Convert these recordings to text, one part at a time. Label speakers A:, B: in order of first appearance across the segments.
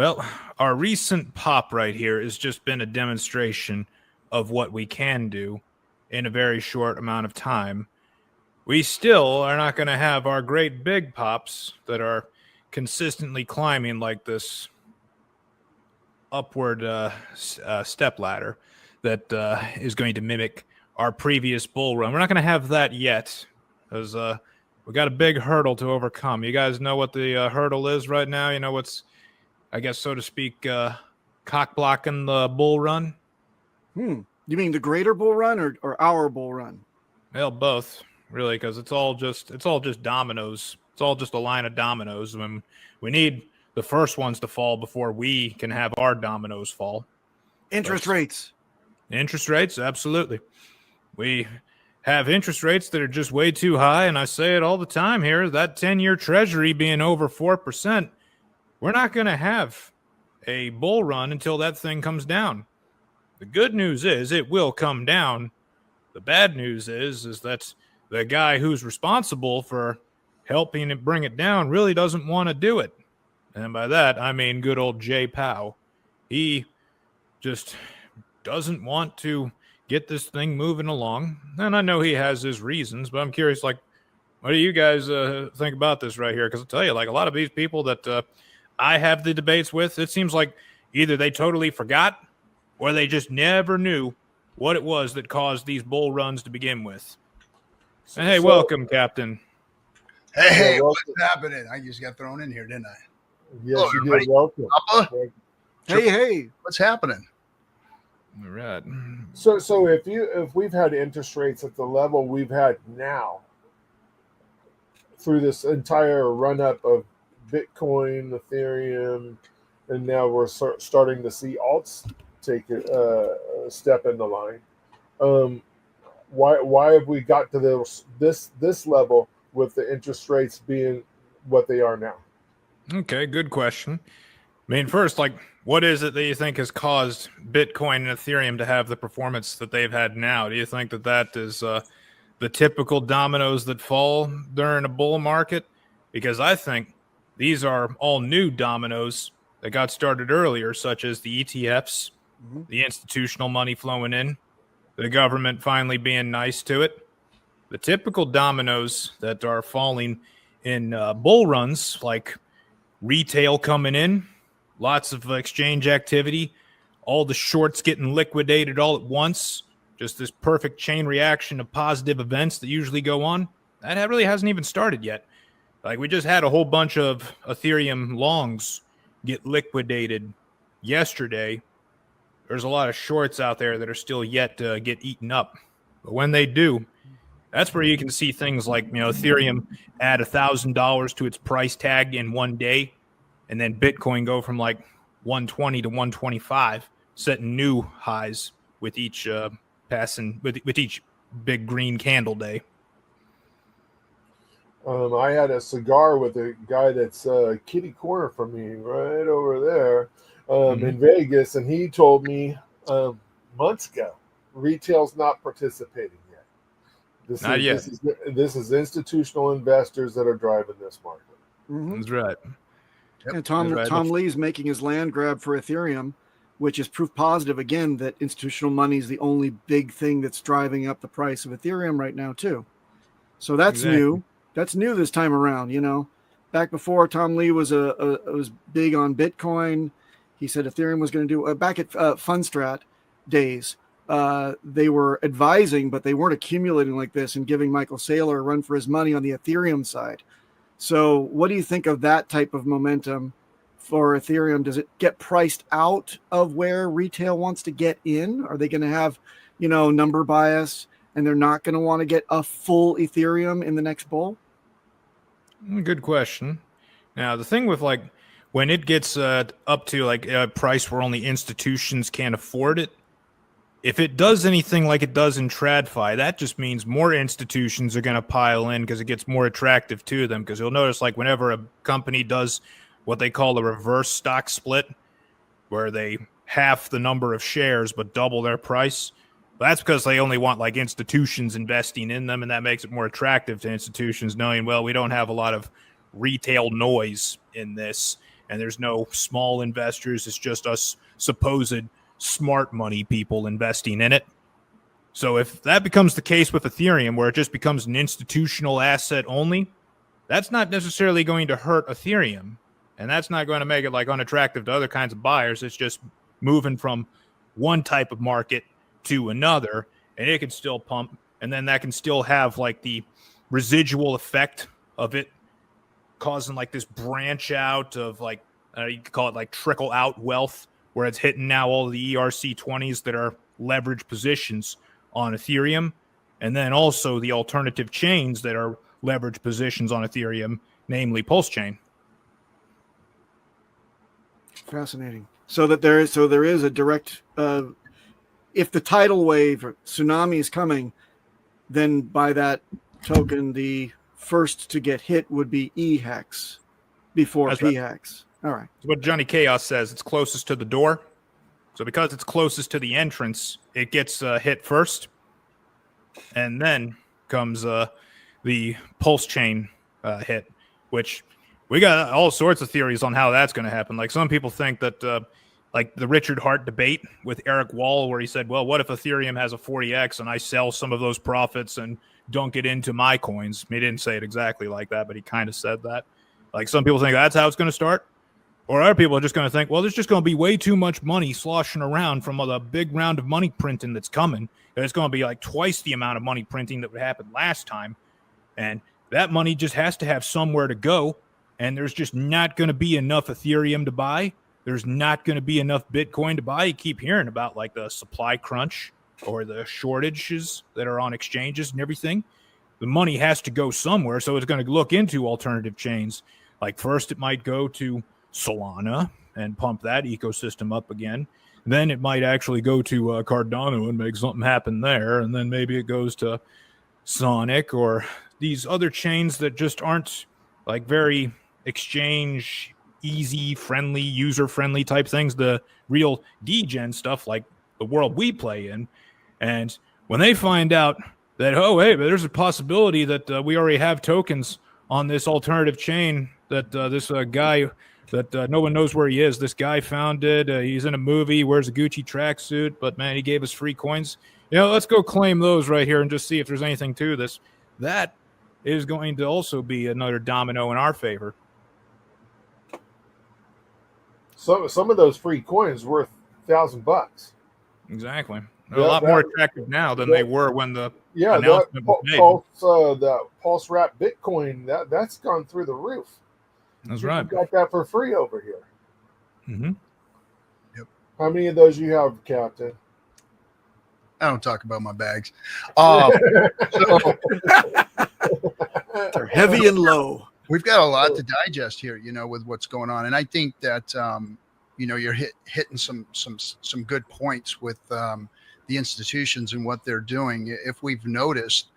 A: Well, our recent pop right here has just been a demonstration of what we can do in a very short amount of time. We still are not going to have our great big pops that are consistently climbing like this upward step ladder that is going to mimic our previous bull run. We're not going to have that yet because we got a big hurdle to overcome. You guys know what the hurdle is right now? You know what's, I guess, so to speak, cock blocking the bull run?
B: You mean the greater bull run or our bull run?
A: Well, both, really, because it's all just dominoes. It's all just a line of dominoes. When we need the first ones to fall before we can have our dominoes fall.
B: Interest rates,
A: absolutely. We have interest rates that are just way too high, and I say it all the time here, that 10-year treasury being over 4%, we're not going to have a bull run until that thing comes down. The good news is it will come down. The bad news is that the guy who's responsible for helping it bring it down really doesn't want to do it. And by that, I mean good old Jay Powell. He just doesn't want to get this thing moving along. And I know he has his reasons, but I'm curious, like, what do you guys think about this right here? Because I'll tell you, like, a lot of these people that I have the debates with, it seems like either they totally forgot or they just never knew what it was that caused these bull runs to begin with. And hey, welcome, Captain.
C: Hey, what's happening? I just got thrown in here, didn't I?
D: Yes, you did. Welcome.
C: Hey, what's happening?
A: All right.
D: So if we've had interest rates at the level we've had now through this entire run up of Bitcoin, Ethereum, and now we're starting to see alts take a step in the line. Why have we got to this level with the interest rates being what they are now?
A: Okay, good question. I mean, first, like, what is it that you think has caused Bitcoin and Ethereum to have the performance that they've had now? Do you think that is the typical dominoes that fall during a bull market? Because I think these are all new dominoes that got started earlier, such as the ETFs, the institutional money flowing in, the government finally being nice to it. The typical dominoes that are falling in bull runs, like retail coming in, lots of exchange activity, all the shorts getting liquidated all at once, just this perfect chain reaction of positive events that usually go on. That really hasn't even started yet. Like, we just had a whole bunch of Ethereum longs get liquidated yesterday. There's a lot of shorts out there that are still yet to get eaten up. But when they do, that's where you can see things like, Ethereum add $1,000 to its price tag in one day, and then Bitcoin go from like 120 to 125, setting new highs with each with each big green candle day.
D: I had a cigar with a guy that's kitty corner from me right over there in Vegas, and he told me months ago, retail's not participating yet. This is institutional investors that are driving this market.
A: That's right.
B: Yep. And Tom Lee's making his land grab for Ethereum, which is proof positive, again, that institutional money is the only big thing that's driving up the price of Ethereum right now, too. So that's new. That's new this time around, Back before, Tom Lee was big on Bitcoin. He said Ethereum was going to do back at Fundstrat days. They were advising, but they weren't accumulating like this and giving Michael Saylor a run for his money on the Ethereum side. So what do you think of that type of momentum for Ethereum? Does it get priced out of where retail wants to get in? Are they going to have, number bias, and they're not going to want to get a full Ethereum in the next bull?
A: Good question. Now, the thing with, like, when it gets up to like a price where only institutions can afford it, if it does anything like it does in TradFi, that just means more institutions are going to pile in because it gets more attractive to them. Because you'll notice, like, whenever a company does what they call a reverse stock split, where they half the number of shares but double their price, that's because they only want, like, institutions investing in them, and that makes it more attractive to institutions knowing, well, we don't have a lot of retail noise in this, and there's no small investors. It's just us supposed smart money people investing in it. So if that becomes the case with Ethereum, where it just becomes an institutional asset only, that's not necessarily going to hurt Ethereum, and that's not going to make it like unattractive to other kinds of buyers. It's just moving from one type of market to another, and it can still pump, and then that can still have like the residual effect of it causing like this branch out of like you could call it like trickle out wealth, where it's hitting now all the ERC20s that are leveraged positions on Ethereum, and then also the alternative chains that are leveraged positions on Ethereum, namely PulseChain.
B: Fascinating. So there is a direct. If the tidal wave or tsunami is coming, then by that token, the first to get hit would be HEX before
A: That's
B: PHEX.
A: right.
B: All right.
A: What Johnny Chaos says, it's closest to the door. So because it's closest to the entrance, it gets hit first. And then comes the PulseChain hit, which we got all sorts of theories on how that's going to happen. Like some people think that like the Richard Hart debate with Eric Wall, where he said, well, what if Ethereum has a 40x and I sell some of those profits and dunk it into my coins? He didn't say it exactly like that, but he kind of said that. Like some people think that's how it's going to start. Or other people are just going to think, well, there's just going to be way too much money sloshing around from the big round of money printing that's coming. And it's going to be like twice the amount of money printing that would happen last time. And that money just has to have somewhere to go. And there's just not going to be enough Ethereum to buy. There's not going to be enough Bitcoin to buy. You keep hearing about like the supply crunch or the shortages that are on exchanges and everything. The money has to go somewhere. So it's going to look into alternative chains. Like first it might go to Solana and pump that ecosystem up again. Then it might actually go to Cardano and make something happen there. And then maybe it goes to Sonic or these other chains that just aren't like very exchange easy, friendly, user-friendly type things, the real degen stuff like the world we play in. And when they find out that, oh, hey, but there's a possibility that we already have tokens on this alternative chain that this guy that no one knows where he is. This guy found it. He's in a movie, wears a Gucci tracksuit, but, man, he gave us free coins. Let's go claim those right here and just see if there's anything to this. That is going to also be another domino in our favor.
D: So some of those free coins worth $1,000.
A: Exactly. They're a lot more attractive now than they were when the announcement was made.
D: The Pulse Wrap Bitcoin, that's gone through the roof.
A: That's right.
D: You got that for free over here.
A: Mm-hmm.
C: Yep.
D: How many of those you have, Captain?
C: I don't talk about my bags.
B: They're heavy and low.
C: We've got a lot to digest here, with what's going on. And I think that, you're hitting some good points with the institutions and what they're doing. If we've noticed,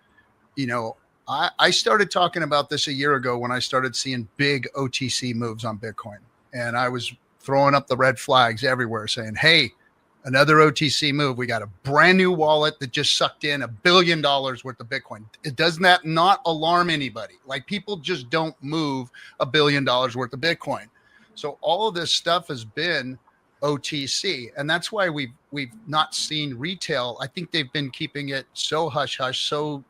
C: I started talking about this a year ago when I started seeing big OTC moves on Bitcoin. And I was throwing up the red flags everywhere saying, hey, another OTC move. We got a brand new wallet that just sucked in $1 billion worth of Bitcoin. Doesn't that not alarm anybody? Like people just don't move $1 billion worth of Bitcoin. So all of this stuff has been OTC. And that's why we've not seen retail. I think they've been keeping it so hush hush, so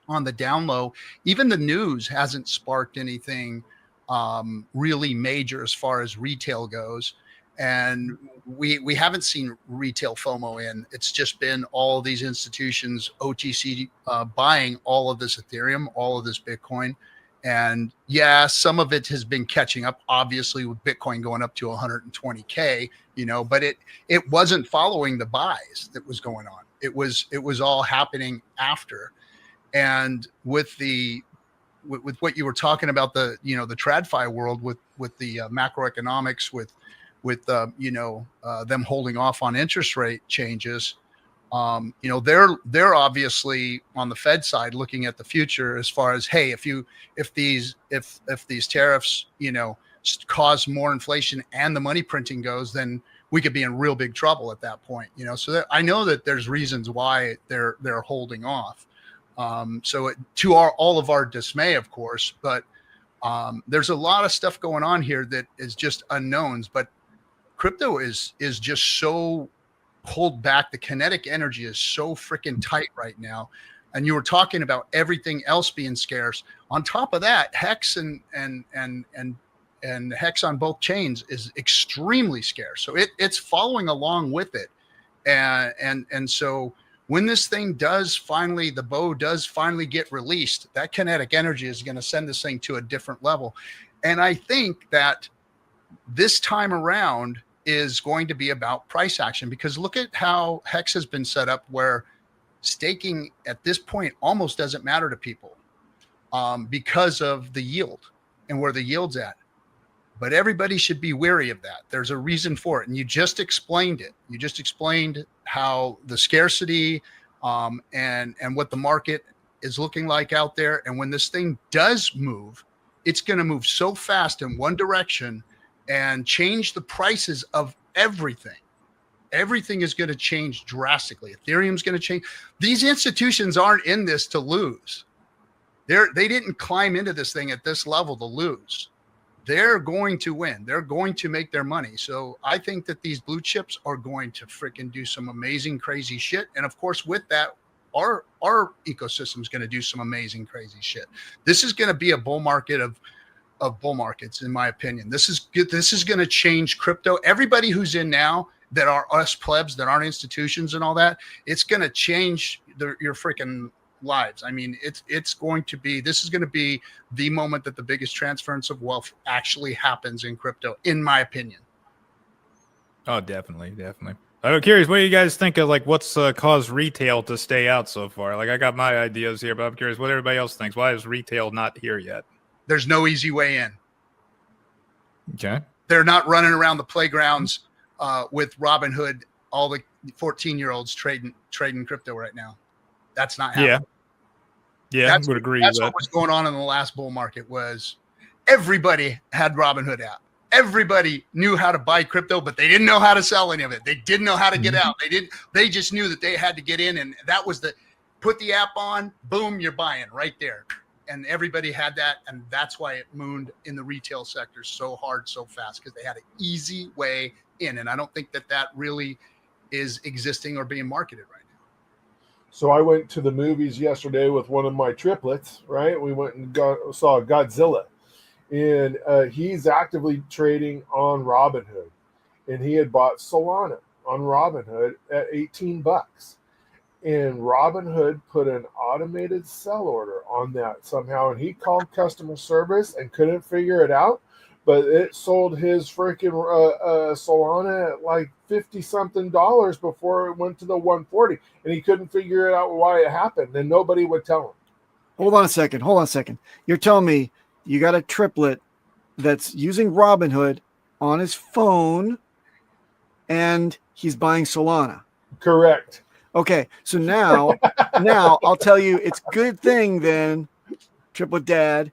C: on the down low. Even the news hasn't sparked anything really major as far as retail goes. And we haven't seen retail FOMO in. It's just been all these institutions, OTC, buying all of this Ethereum, all of this Bitcoin. And yeah, some of it has been catching up, obviously, with Bitcoin going up to 120K, but it wasn't following the buys that was going on. It was all happening after. And with what you were talking about, the TradFi world with the macroeconomics, with them holding off on interest rate changes, they're obviously on the Fed side looking at the future as far as, hey, if these tariffs cause more inflation and the money printing goes, then we could be in real big trouble at that point. So I know that there's reasons why they're holding off. To all of our dismay, of course, but There's a lot of stuff going on here that is just unknowns, but crypto is just so pulled back. The kinetic energy is so freaking tight right now. And you were talking about everything else being scarce. On top of that, HEX and HEX on both chains is extremely scarce. So it's following along with it. And so when this thing does finally, the bow does finally get released, that kinetic energy is going to send this thing to a different level. And I think that this time around is going to be about price action, because look at how HEX has been set up, where staking at this point almost doesn't matter to people because of the yield and where the yield's at. But everybody should be wary of that. There's a reason for it. And you just explained it. You just explained how the scarcity and what the market is looking like out there. And when this thing does move, it's going to move so fast in one direction and change the prices of everything. Everything is going to change drastically. Ethereum's going to change. These institutions aren't in this to lose. They didn't climb into this thing at this level to lose. They're going to win. They're going to make their money. So I think that these blue chips are going to freaking do some amazing, crazy shit. And of course, with that, our ecosystem is going to do some amazing, crazy shit. This is going to be a bull market of bull markets, in my opinion. This is good. This is going to change crypto. Everybody who's in now that are us plebs, that aren't institutions and all that, it's going to change your freaking lives. I mean, it's going to be, this is going to be the moment that the biggest transference of wealth actually happens in crypto, in my opinion.
A: Oh, definitely. I'm curious, what do you guys think of, like, what's caused retail to stay out so far? Like, I got my ideas here, but I'm curious what everybody else thinks. Why is retail not here yet?
C: There's no easy way in.
A: Okay. They're
C: not running around the playgrounds with Robinhood, all the 14-year-olds trading crypto right now. That's not happening.
A: Yeah, I would agree.
C: That's what was going on in the last bull market. Was everybody had Robinhood app. Everybody knew how to buy crypto, but they didn't know how to sell any of it. They didn't know how to get out. They just knew that they had to get in, and that was put the app on, boom, you're buying right there. And everybody had that, and that's why it mooned in the retail sector so hard, so fast, because they had an easy way in. And I don't think that really is existing or being marketed right now.
D: So I went to the movies yesterday with one of my triplets, right? We went and saw Godzilla. And he's actively trading on Robinhood. And he had bought Solana on Robinhood at $18. And Robinhood put an automated sell order on that somehow. And he called customer service and couldn't figure it out. But it sold his freaking Solana at like $50-something before it went to the 140. And he couldn't figure it out why it happened. And nobody would tell him.
B: Hold on a second. You're telling me you got a triplet that's using Robinhood on his phone and he's buying Solana.
D: Correct.
B: Okay. So now I'll tell you, it's good thing then, triplet dad,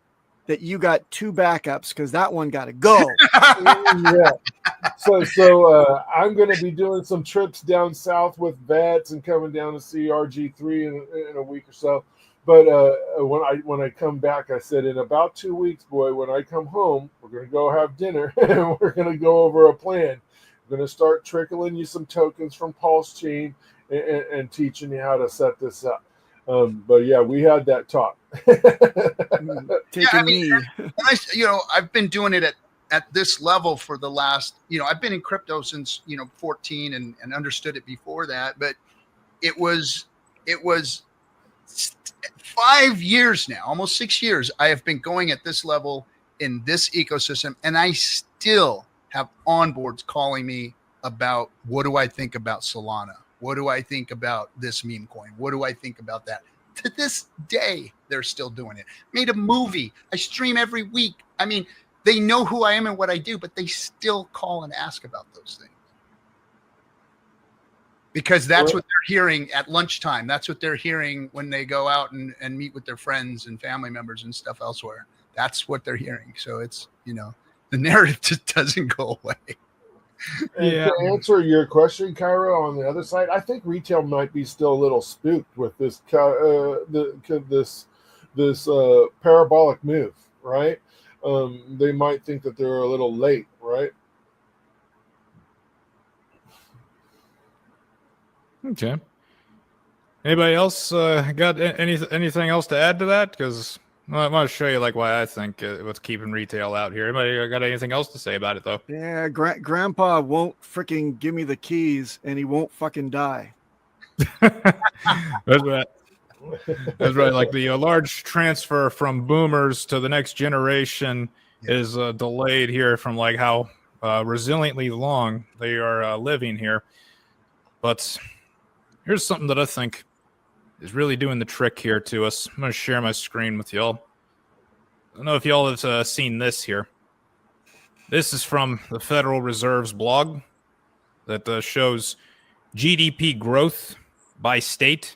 B: that you got two backups, because that one got to go.
D: Yeah. So I'm going to be doing some trips down south with vets and coming down to see RG3 in a week or so. But when I come back, I said, in about 2 weeks, boy, when I come home, we're going to go have dinner and we're going to go over a plan. We're going to start trickling you some tokens from PulseChain and teaching you how to set this up. But yeah, we had that talk.
C: I've been doing it at this level for the last, I've been in crypto since, 14 and understood it before that, but it was 5 years now, almost 6 years. I have been going at this level in this ecosystem, and I still have onboards calling me about, what do I think about Solana? What do I think about this meme coin? What do I think about that? To this day, they're still doing it. Made a movie. I stream every week. I mean, they know who I am and what I do, but they still call and ask about those things. Because that's what they're hearing at lunchtime. That's what they're hearing when they go out and meet with their friends and family members and stuff elsewhere. That's what they're hearing. So it's, the narrative just doesn't go away.
D: And to answer your question, Cairo, on the other side, I think retail might be still a little spooked with this this parabolic move, right? they might think that they're a little late, right?
A: Okay. Anybody else got anything else to add to that? Because I want to show you like why I think what's keeping retail out here. Anybody got anything else to say about it though?
B: Yeah, Grandpa won't freaking give me the keys, and he won't fucking die.
A: That's right. That's right. Like the large transfer from boomers to the next generation is delayed here from like how resiliently long they are living here. But here's something that I think is really doing the trick here to us. I'm going to share my screen with y'all. I don't know if y'all have seen this here. This is from the Federal Reserve's blog that shows GDP growth by state.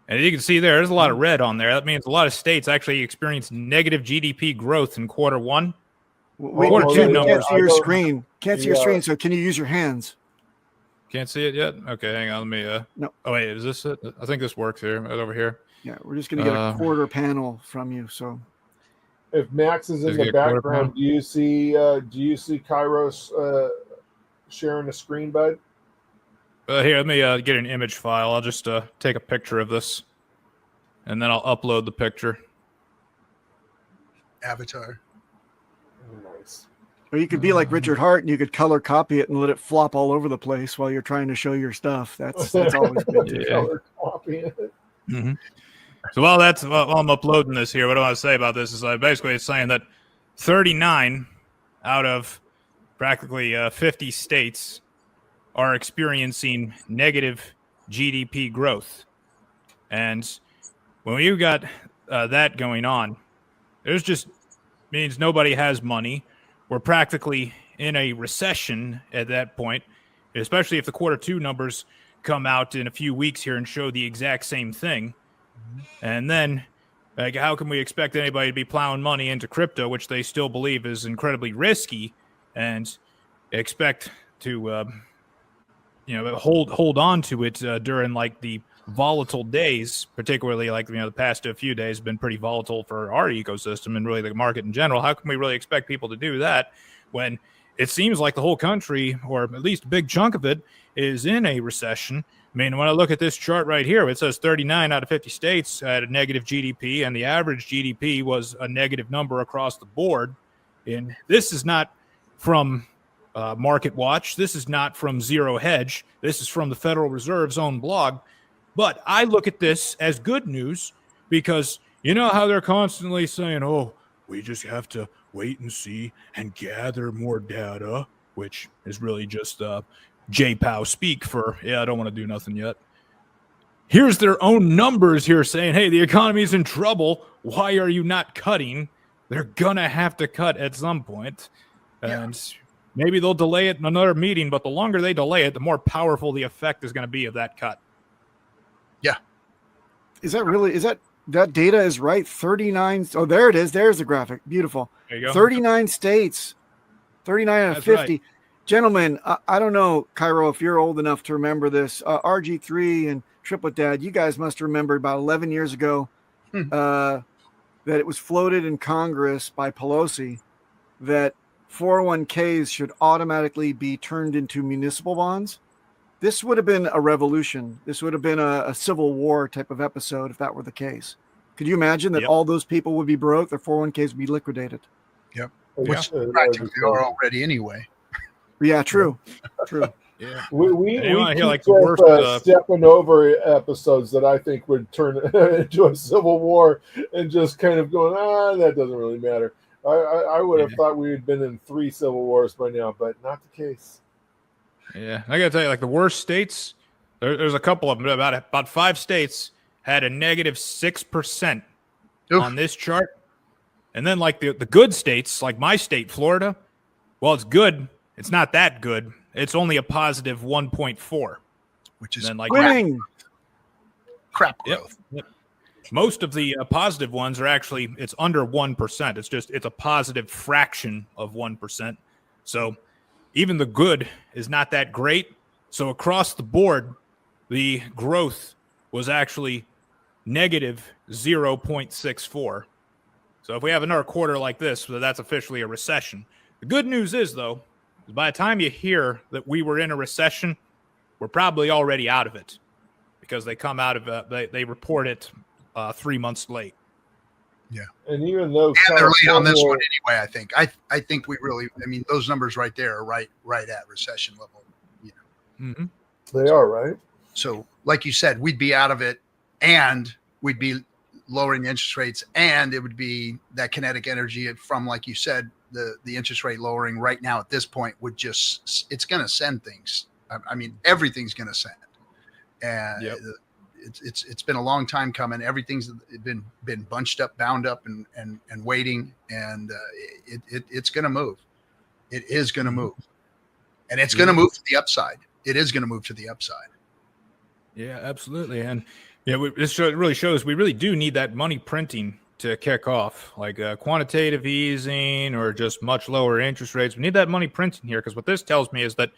A: And you can see there's a lot of red on there. That means a lot of states actually experienced negative GDP growth in quarter one.
B: Quarter two numbers. Can't see your screen. Can't see your screen, so can you use your hands?
A: Can't see it yet? Okay, hang on. Let me.
B: No.
A: Oh, wait, is this it? I think this works here, right over here.
B: Yeah, we're just going to get a quarter panel from you. So,
D: if Max is in the background, do you see Kairos sharing a screen, bud?
A: Here, let me get an image file. I'll just take a picture of this, and then I'll upload the picture.
C: Avatar.
D: Nice.
B: Or you could be like Richard Hart, and you could color copy it and let it flop all over the place while you're trying to show your stuff. That's always good.
D: Color copy it.
A: Mm-hmm. So while I'm uploading this here, what I want to say about this is basically it's saying that 39 out of practically 50 states are experiencing negative GDP growth. And when you got that going on, there's just means nobody has money. We're practically in a recession at that point, especially if the quarter two numbers come out in a few weeks here and show the exact same thing. And then, like, how can we expect anybody to be plowing money into crypto, which they still believe is incredibly risky, and expect to, hold on to it during like the volatile days, particularly like the past few days have been pretty volatile for our ecosystem and really the market in general. How can we really expect people to do that when it seems like the whole country, or at least a big chunk of it, is in a recession? I mean, when I look at this chart right here, it says 39 out of 50 states had a negative GDP, and the average GDP was a negative number across the board. And this is not from Market Watch. This is not from Zero Hedge. This is from the Federal Reserve's own blog. But I look at this as good news because you know how they're constantly saying, oh, we just have to wait and see and gather more data, which is really just JPOW speak for, I don't want to do nothing yet. Here's their own numbers here saying, hey, the economy's in trouble. Why are you not cutting? They're going to have to cut at some point. And maybe they'll delay it in another meeting, but the longer they delay it, the more powerful the effect is going to be of that cut.
C: Yeah.
B: That data is right? 39. Oh, there it is. There's the graphic. Beautiful.
A: There you go.
B: 39 states, 39 out of 50. Right. Gentlemen, I don't know, Cairo, if you're old enough to remember this. RG3 and Triplet Dad, you guys must remember about 11 years ago that it was floated in Congress by Pelosi that 401ks should automatically be turned into municipal bonds. This would have been a revolution. This would have been a civil war type of episode if that were the case. Could you imagine that all those people would be broke, their 401ks would be liquidated?
C: Yep. Which practically are already anyway.
B: Yeah, true. True.
D: Yeah. We keep
A: like the worst
D: stepping over episodes that I think would turn into a civil war and just kind of going, that doesn't really matter. I would have thought we had been in 3 civil wars by now, but not the case.
A: Yeah, I gotta tell you, like the worst states, there's a couple of them. About 5 states had a negative 6% on this chart, and then like the good states, like my state, Florida. Well, it's good. It's not that good. It's only a positive 1.4,
C: which is
A: like
C: crap growth.
A: Yep. Most of the positive ones are actually it's under 1%. It's a positive fraction of 1%. So even the good is not that great. So across the board, the growth was actually negative 0.64. So So if we have another quarter like this, so that's officially a recession. The good news is, though, by the time you hear that we were in a recession, we're probably already out of it because they come out of they report it 3 months late.
C: Yeah,
D: and even though
C: they're late on this one anyway, I think we really, I mean, those numbers right there are right at recession level. You know,
D: they are right.
C: So, like you said, we'd be out of it, and we'd be lowering the interest rates, and it would be that kinetic energy from, like you said, the interest rate lowering right now at this point would just, it's going to send things. I mean, everything's going to send, and it's been a long time coming. Everything's been bunched up, bound up, and waiting, and it's going to move. It is going to move, and it's going to move to the upside. It is going to move to the upside.
A: Yeah, absolutely. And this really shows we really do need that money printing to kick off, like quantitative easing or just much lower interest rates. We need that money printing here, because what this tells me is that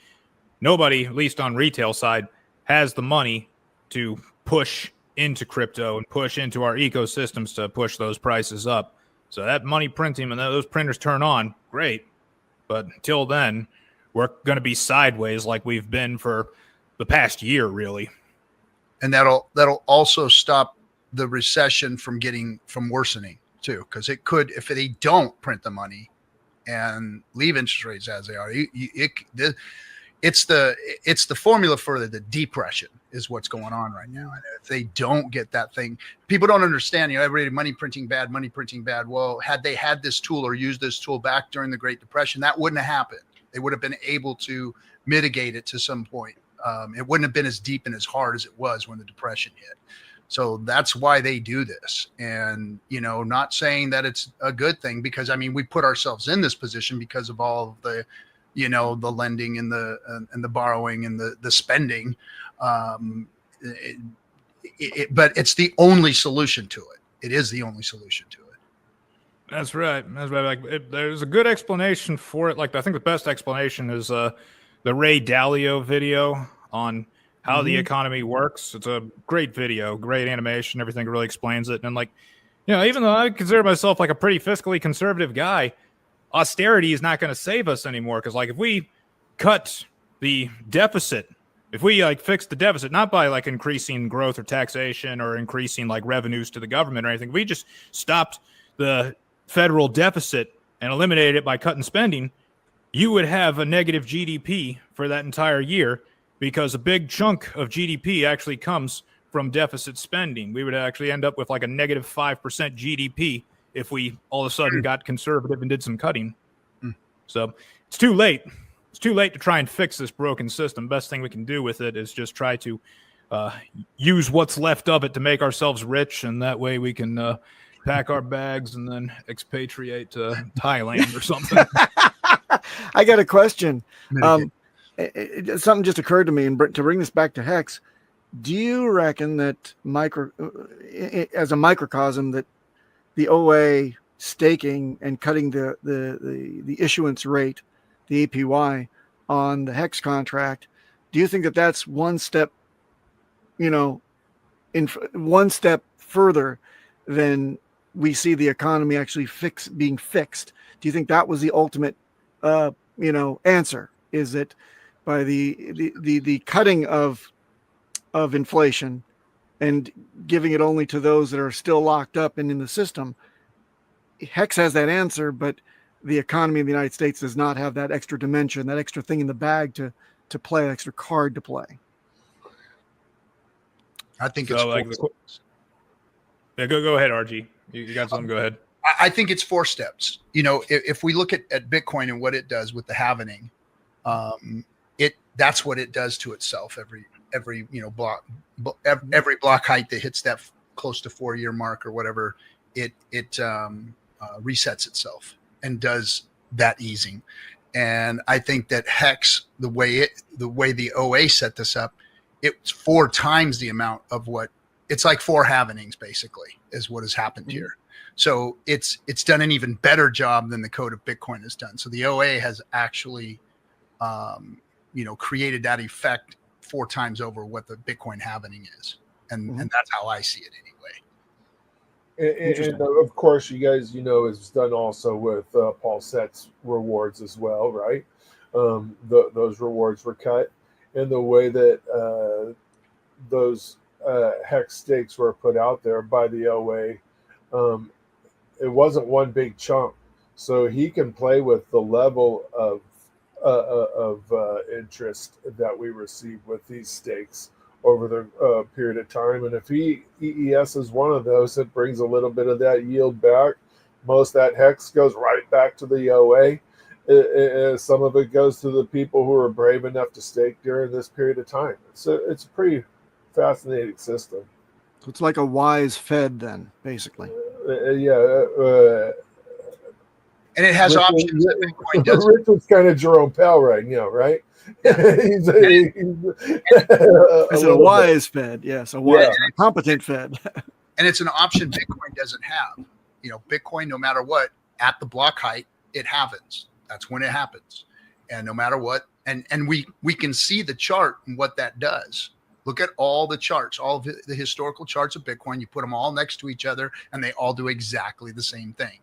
A: nobody, at least on retail side, has the money to push into crypto and push into our ecosystems to push those prices up. So that money printing, when those printers turn on, great. But until then, we're going to be sideways like we've been for the past year, really.
C: And that'll also stop the recession from worsening too, because it could, if they don't print the money and leave interest rates as they are, it's the formula for the depression is what's going on right now. And if they don't get that thing, people don't understand. Everybody, money printing bad. Well, had they had this tool or used this tool back during the Great Depression, that wouldn't have happened. They would have been able to mitigate it to some point. It wouldn't have been as deep and as hard as it was when the Depression hit. So that's why they do this. And, not saying that it's a good thing, because, I mean, we put ourselves in this position because of all of the, the lending and the borrowing and the spending. But it's the only solution to it. It is the only solution to it.
A: That's right. There's a good explanation for it. Like, I think the best explanation is the Ray Dalio video on how the economy works. It's a great video, great animation, everything really explains it. And even though I consider myself like a pretty fiscally conservative guy, austerity is not going to save us anymore. Because if we cut the deficit, if we fix the deficit, not by increasing growth or taxation or increasing revenues to the government or anything, we just stopped the federal deficit and eliminated it by cutting spending, you would have a negative GDP for that entire year, because a big chunk of GDP actually comes from deficit spending. We would actually end up with a negative 5% GDP if we all of a sudden got conservative and did some cutting. So it's too late. It's too late to try and fix this broken system. Best thing we can do with it is just try to use what's left of it to make ourselves rich, and that way we can pack our bags and then expatriate to Thailand or something.
B: I got a question. Something just occurred to me, and to bring this back to HEX, do you reckon that as a microcosm, that the OA staking and cutting the issuance rate, the APY on the HEX contract, do you think that that's one step, one step further than we see the economy actually being fixed? Do you think that was the ultimate answer? Is it by the cutting of inflation and giving it only to those that are still locked up and in the system? HEX has that answer, but the economy of the United States does not have that extra dimension, that extra thing in the bag to play, an extra card to play.
C: I think
A: so. Yeah, go ahead, RG. You got something? Go ahead.
C: I think it's 4 steps. If we look at Bitcoin and what it does with the halvening, that's what it does to itself every block, every block height that hits that close to 4-year mark or whatever, it resets itself and does that easing. And I think that HEX, the way the OA set this up, it's 4 times the amount of what it's like 4 halvenings basically is what has happened here. So it's done an even better job than the code of Bitcoin has done. So the OA has actually, created that effect 4 times over what the Bitcoin halvening is. And that's how I see it anyway.
D: And of course, you guys, it's done also with PulseX rewards as well, right? Those rewards were cut, and the way that those hex stakes were put out there by the OA, it wasn't one big chunk, so he can play with the level of interest that we receive with these stakes over the period of time. And if EES is one of those, it brings a little bit of that yield back. Most of that hex goes right back to the OA. Some of it goes to the people who are brave enough to stake during this period of time. It's a pretty fascinating system.
B: So it's like a wise Fed then, basically.
C: And it has options that Bitcoin doesn't.
D: Rich was kind of Jerome Powell right now, right? He's
B: a wise Fed, yes, a wise, competent Fed.
C: And it's an option Bitcoin doesn't have. Bitcoin, no matter what, at the block height, it happens. That's when it happens. And no matter what, and we can see the chart and what that does. Look at all the charts, all of the historical charts of Bitcoin. You put them all next to each other, and they all do exactly the same thing.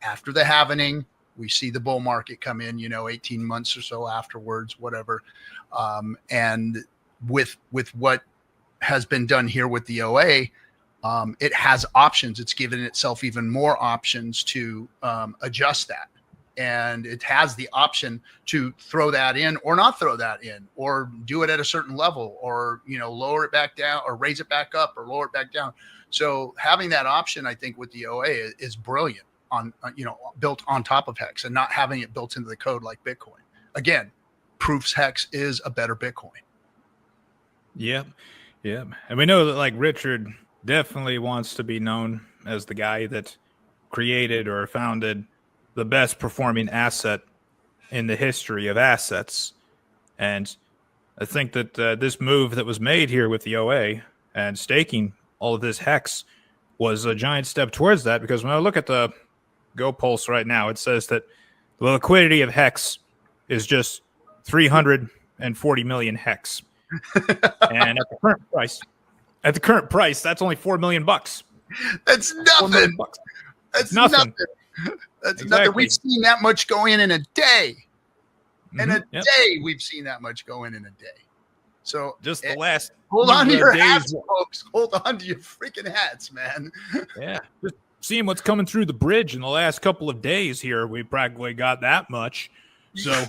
C: After the halvening, we see the bull market come in, 18 months or so afterwards, whatever. And with what has been done here with the OA, it has options. It's given itself even more options to adjust that. And it has the option to throw that in or not throw that in, or do it at a certain level, or, lower it back down, or raise it back up, or lower it back down. So having that option, I think, with the OA is brilliant. Built on top of HEX, and not having it built into the code like Bitcoin. Again, proofs HEX is a better Bitcoin.
A: Yeah. And we know that Richard definitely wants to be known as the guy that created or founded the best performing asset in the history of assets. And I think that this move that was made here with the OA and staking all of this HEX was a giant step towards that, because when I look at the Go Pulse right now, it says that the liquidity of HEX is just 340 million HEX. And at the current price, that's only $4 million.
C: That's nothing. That's nothing. That's
A: exactly.
C: nothing. We've seen that much go in a day. In a day, we've seen that much go in a day. So
A: just the last.
C: Hold on to your hats, folks. Hold on to your freaking hats, man.
A: Yeah. Just seeing what's coming through the bridge in the last couple of days here, we practically got that much. So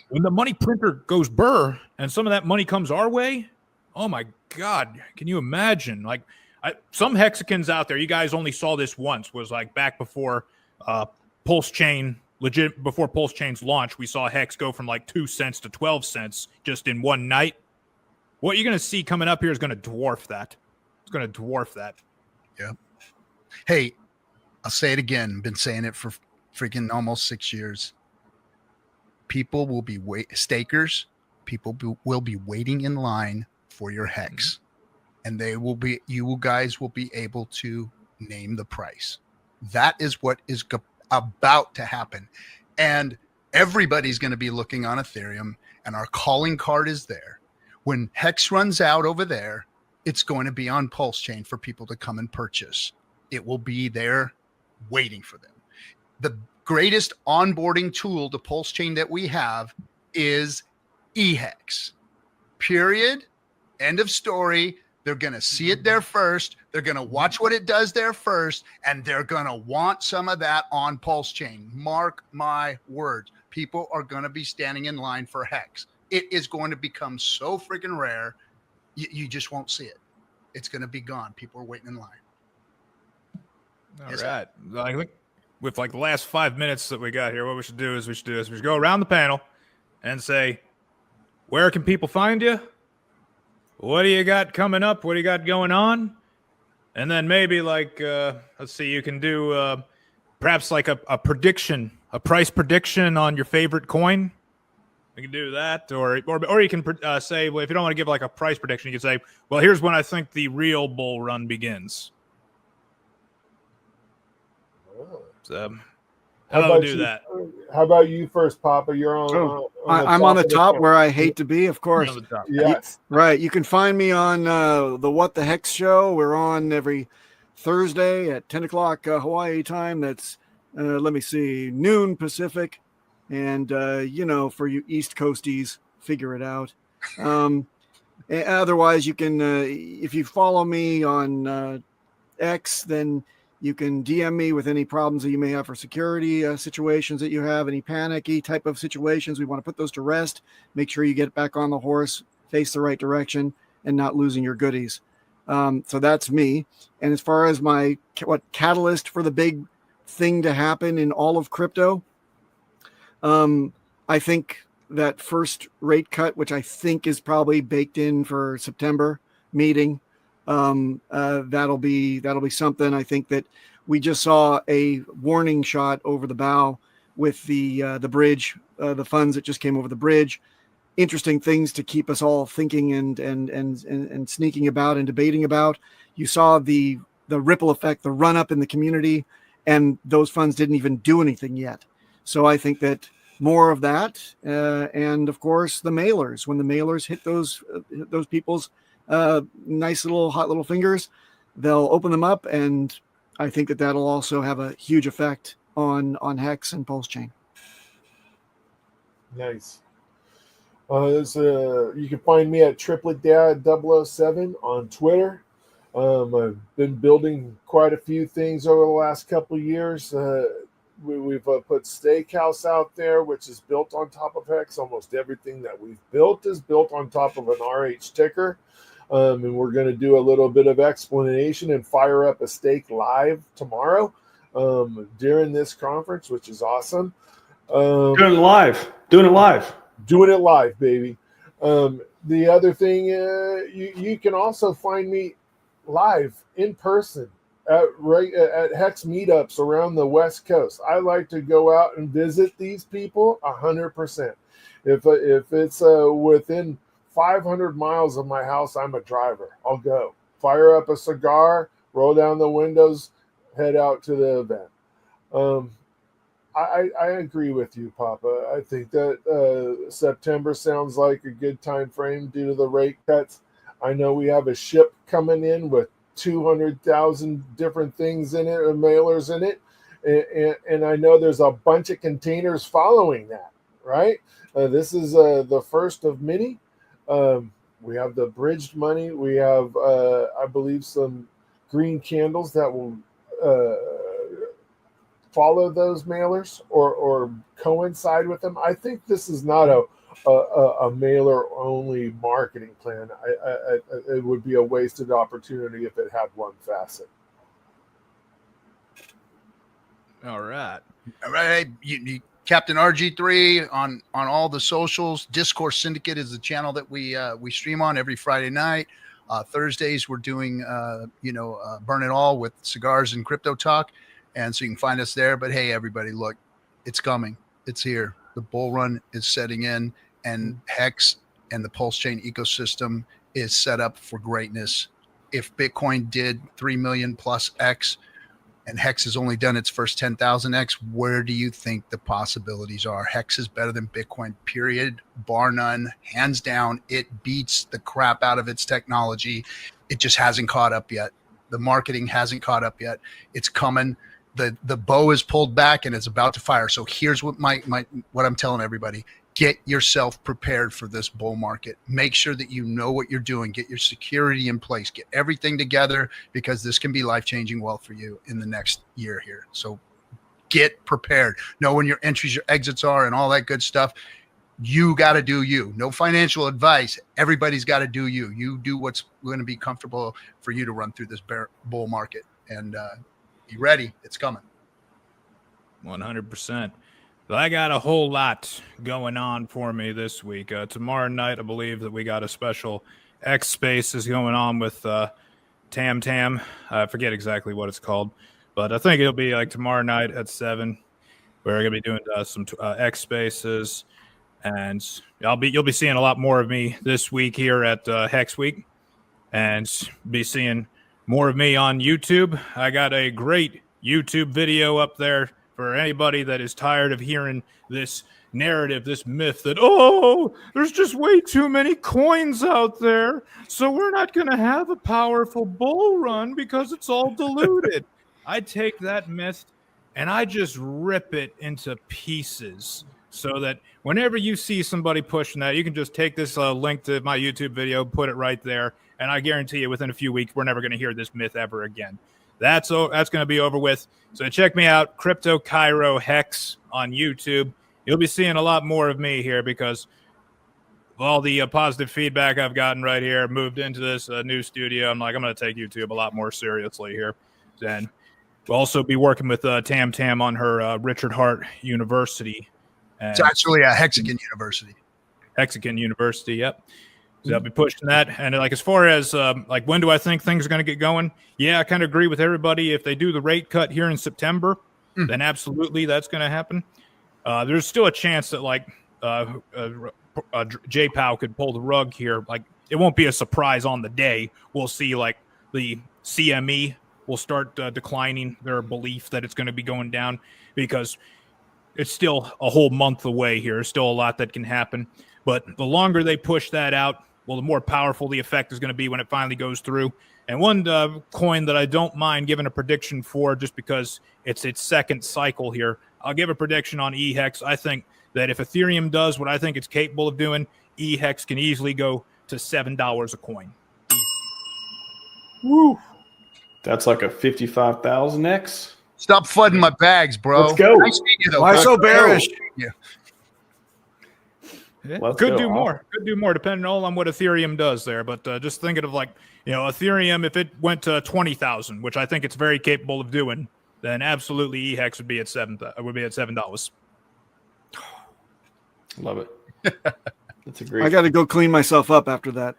A: when the money printer goes burr and some of that money comes our way, oh my God, can you imagine? Some hexagons out there, you guys only saw this once, was back before PulseChain, before PulseChain's launch, we saw HEX go from 2 cents to 12 cents just in one night. What you're going to see coming up here is going to dwarf that. It's going to dwarf that.
C: Yeah. Hey, I'll say it again. Been saying it for freaking almost 6 years. People will be stakers. People will be waiting in line for your HEX, and you guys will be able to name the price. That is what is about to happen, and everybody's going to be looking on Ethereum, and our calling card is there. When HEX runs out over there, it's going to be on PulseChain for people to come and purchase. It will be there waiting for them. The greatest onboarding tool to PulseChain that we have is HEX. Period. End of story. They're going to see it there first. They're going to watch what it does there first, and they're going to want some of that on PulseChain. Mark my words. People are going to be standing in line for HEX. It is going to become so freaking rare, you just won't see it. It's going to be gone. People are waiting in line.
A: All right. I think with the last 5 minutes that we got here, what we should do is we should go around the panel and say, where can people find you? What do you got coming up? What do you got going on? And then maybe let's see, you can do perhaps a prediction, a price prediction on your favorite coin. You can do that, or you can say, well, if you don't want to give a price prediction, you can say, well, here's when I think the real bull run begins. So, how about we do that?
D: How about you first, Papa? You're on.
B: I'm on the top where I hate to be, of course.
D: Yes.
B: Right. You can find me on the What the Hex show. We're on every Thursday at 10 o'clock Hawaii time. That's, let me see, noon Pacific. And, for you East Coasties, figure it out. Otherwise, you can, if you follow me on X, then you can DM me with any problems that you may have for security situations that you have, any panicky type of situations. We want to put those to rest. Make sure you get back on the horse, face the right direction, and not losing your goodies. So that's me. And as far as what catalyst for the big thing to happen in all of crypto, I think that first rate cut, which I think is probably baked in for September meeting, that'll be something. I think that we just saw a warning shot over the bow with the bridge, the funds that just came over the bridge. Interesting things to keep us all thinking and sneaking about and debating about. You saw the ripple effect, the run up in the community, and those funds didn't even do anything yet. So I think that more of that, and of course the mailers. When the mailers hit those people's nice little hot little fingers, they'll open them up, and I think that that'll also have a huge effect on HEX and PulseChain.
D: Nice. You can find me at tripletdad007 on Twitter. I've been building quite a few things over the last couple of years. We've put Steakhouse out there, which is built on top of HEX. Almost everything that we've built is built on top of an RH ticker. And we're going to do a little bit of explanation and fire up a stake live tomorrow during this conference, which is awesome.
E: Doing it live, baby.
D: The other thing, you can also find me live in person at HEX meetups around the West Coast. I like to go out and visit these people 100%. If it's within 500 miles of my house, I'm a driver. I'll go fire up a cigar, roll down the windows, head out to the event. I agree with you, Papa. I think that September sounds like a good time frame due to the rate cuts. I know we have a ship coming in with 200,000 different things in it, or mailers in it, and I know there's a bunch of containers following that, right? This is the first of many. We have the bridged money. We have, I believe, some green candles that will follow those mailers or coincide with them. I think this is not a mailer only marketing plan. It would be a wasted opportunity if it had one facet.
A: All right.
C: Captain RG3 on all the socials. Discourse Syndicate is the channel that we stream on every Friday night. Thursdays we're doing Burn It All with cigars and crypto talk, and so you can find us there. But hey, everybody, look, it's coming. It's here. The bull run is setting in, and HEX and the PulseChain ecosystem is set up for greatness. If Bitcoin did 3 million plus X, and HEX has only done its first 10,000X, where do you think the possibilities are? HEX is better than Bitcoin, period, bar none, hands down. It beats the crap out of its technology. It just hasn't caught up yet. The marketing hasn't caught up yet. It's coming. The bow is pulled back and it's about to fire. So here's what what I'm telling everybody. Get yourself prepared for this bull market. Make sure that you know what you're doing. Get your security in place. Get everything together, because this can be life-changing wealth for you in the next year here. So get prepared. Know when your entries, your exits are, and all that good stuff. You got to do you. No financial advice. Everybody's got to do you. You do what's going to be comfortable for you to run through this bull market. And be ready. It's coming.
A: 100%. I got a whole lot going on for me this week. Tomorrow night, I believe that we got a special X Spaces going on with Tam. I forget exactly what it's called, but I think it'll be like tomorrow night at 7. We're going to be doing some X Spaces, and you'll be seeing a lot more of me this week here at Hex Week, and be seeing more of me on YouTube. I got a great YouTube video up there for anybody that is tired of hearing this narrative, this myth that, oh, there's just way too many coins out there, so we're not going to have a powerful bull run because it's all diluted. I take that myth and I just rip it into pieces so that whenever you see somebody pushing that, you can just take this link to my YouTube video, put it right there, and I guarantee you within a few weeks, we're never going to hear this myth ever again. That's going to be over with. So check me out, Crypto Cairo HEX on YouTube. You'll be seeing a lot more of me here because of all the positive feedback I've gotten right here. Moved into this new studio. I'm going to take YouTube a lot more seriously here. And we'll also be working with Tam Tam on her Richard Hart University.
C: It's actually a Hexagon University.
A: Hexagon University, yep. So I'll be pushing that. And like as far as like when do I think things are going to get going? Yeah, I kind of agree with everybody. If they do the rate cut here in September, then absolutely that's going to happen. There's still a chance that like J-Pow could pull the rug here. Like it won't be a surprise on the day. We'll see like the CME will start declining their belief that it's going to be going down because it's still a whole month away here. There's still a lot that can happen. But the longer they push that out, well, the more powerful the effect is going to be when it finally goes through. And one coin that I don't mind giving a prediction for just because it's its second cycle here, I'll give a prediction on HEX. I think that if Ethereum does what I think it's capable of doing, HEX can easily go to $7 a coin.
E: Woo. That's like a 55,000x.
C: Stop flooding my bags, bro.
E: Let's go.
C: Nice meeting you, though.
B: Why so bearish?
C: Yeah.
A: Could do more. Could do more, depending all on what Ethereum does there. But just thinking of like, Ethereum, if it went to 20,000, which I think it's very capable of doing, then absolutely HEX would be at $7.
E: Love it. That's a great.
B: I got to go clean myself up after that.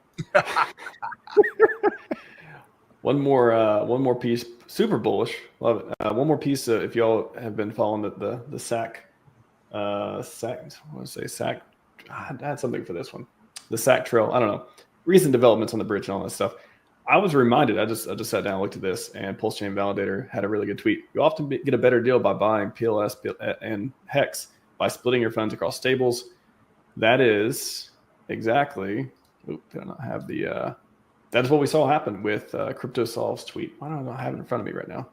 E: One more piece. Super bullish. Love it. One more piece. If y'all have been following the SAC, SAC. I had something for this one. The SAC trail. I don't know. Recent developments on the bridge and all that stuff. I was reminded. I just sat down and looked at this, and PulseChain Validator had a really good tweet. You often get a better deal by buying PLS and HEX by splitting your funds across stables. That is exactly. Did I not have the? That is what we saw happen with CryptoSolve's tweet. Why don't I have it in front of me right now?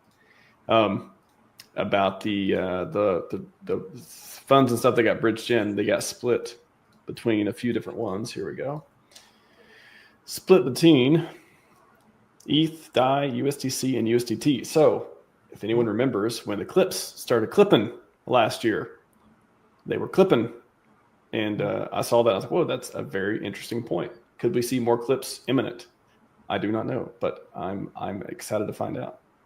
E: About the funds and stuff that got bridged in, they got split between a few different ones. Here we go. Split between ETH, DAI, USDC, and USDT. So if anyone remembers when the clips started clipping last year, they were clipping. And I saw that. I was like, whoa, that's a very interesting point. Could we see more clips imminent? I do not know, but I'm excited to find out.